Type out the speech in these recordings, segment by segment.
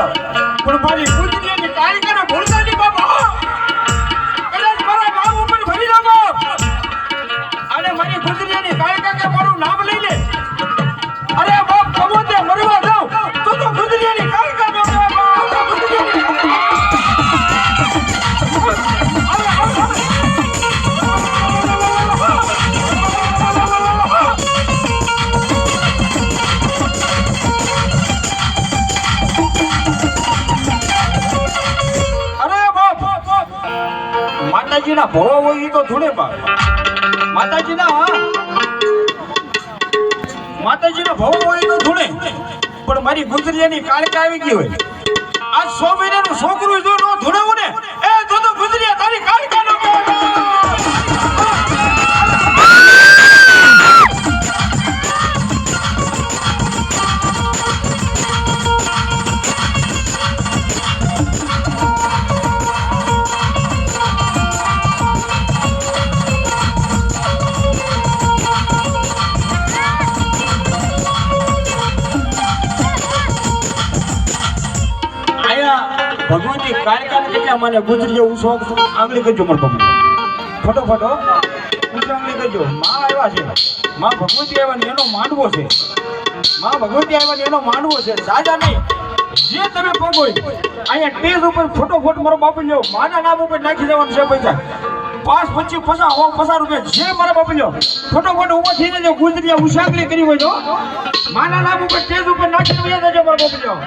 હતા પણ મારી ગુજરીની કાળીકાને ભૂલતા નહીં બાપા કદાચ મારા નામ ઉપર ભરી લો અને મારી ગુજરીની કાળીકા કે મારું નામ લઈ લે અરે બાપ કમો તે મરવા જાવ તો ગુજરીની કાળીકા નો માતાજીના ભવો હોય એ તો ધૂણે બા માતાજીના ભવો હોય તો ધૂણે પણ મારી ગુજરીયાની કાળકા આવી ગઈ હોય આ 100 મહિનાનું છોકરું જો નો ધૂણેવું ને એ તો ગુજરીયા તારી કાળકા નો ભગવતી કાળકાને કેટલા મને ગુજરીયો હું શોખ આંગળી કરજો મારો બાપુ ફટોફટો ઊંચી આંગળી કરજો માં આવ્યા છે માં ભગવતી આવ્યા ને એનો માંડવો છે માં ભગવતી આવ્યા ને એનો માંડવો છે સાજા નહીં જે તમે પગ હોય અહીંયા ટેજ ઉપર ફટોફટ મારો બાપુ લ્યો માના નામ ઉપર નાખી દેવાનું છે પૈસા 5 25 50 રૂપિયા જે મારા બાપુ લ્યો ફટોફટ ઉભા થઈ જજો ગુજરીયા ઉસાંગળી કરી હોય જો માના નામ ઉપર ટેજ ઉપર નાખી દેજો મારો બાપુ લ્યો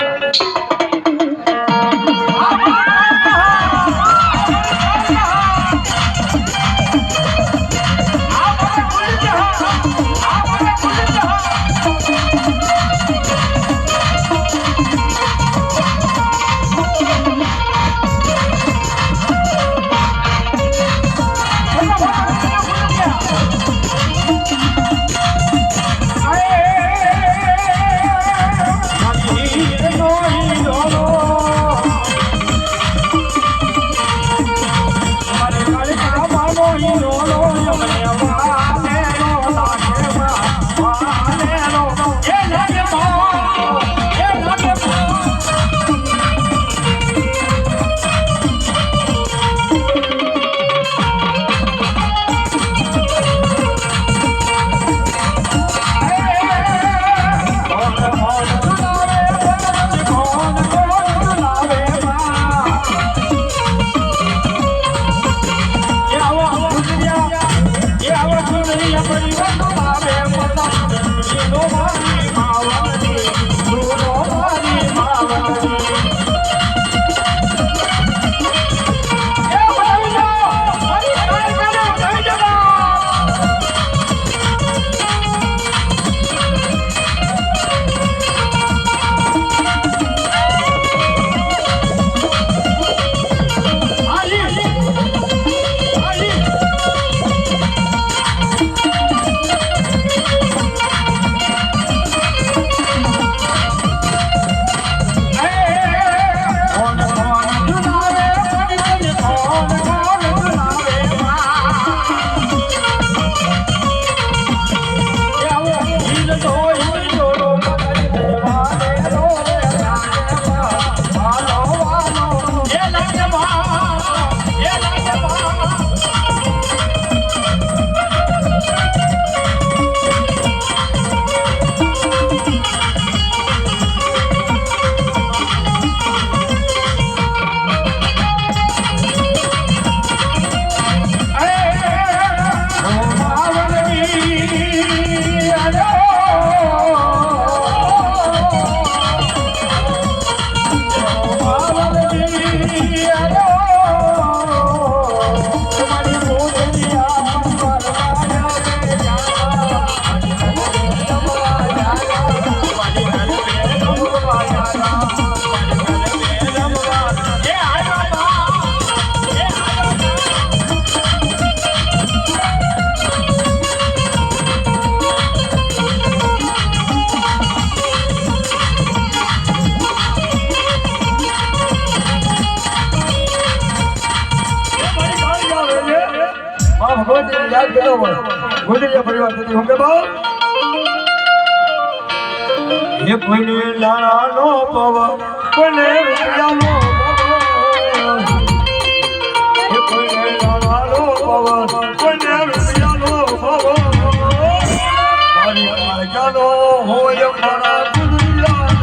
याद करो गुजरिया परिवार थी होंगे बाप ये कोई लाला नो पवा કોઈને રૂપિયાનો પવન કોઈને લાલાનો પવન કોઈને રૂપિયાનો પવન મારી કાળજાનો હોય મારા દુનિયા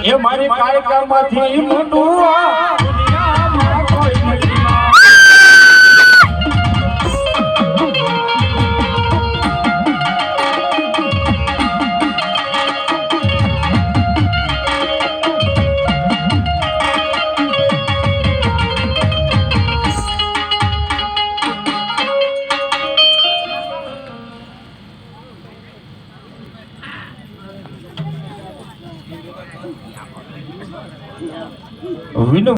એ મારી કાયકામાંથી મોટું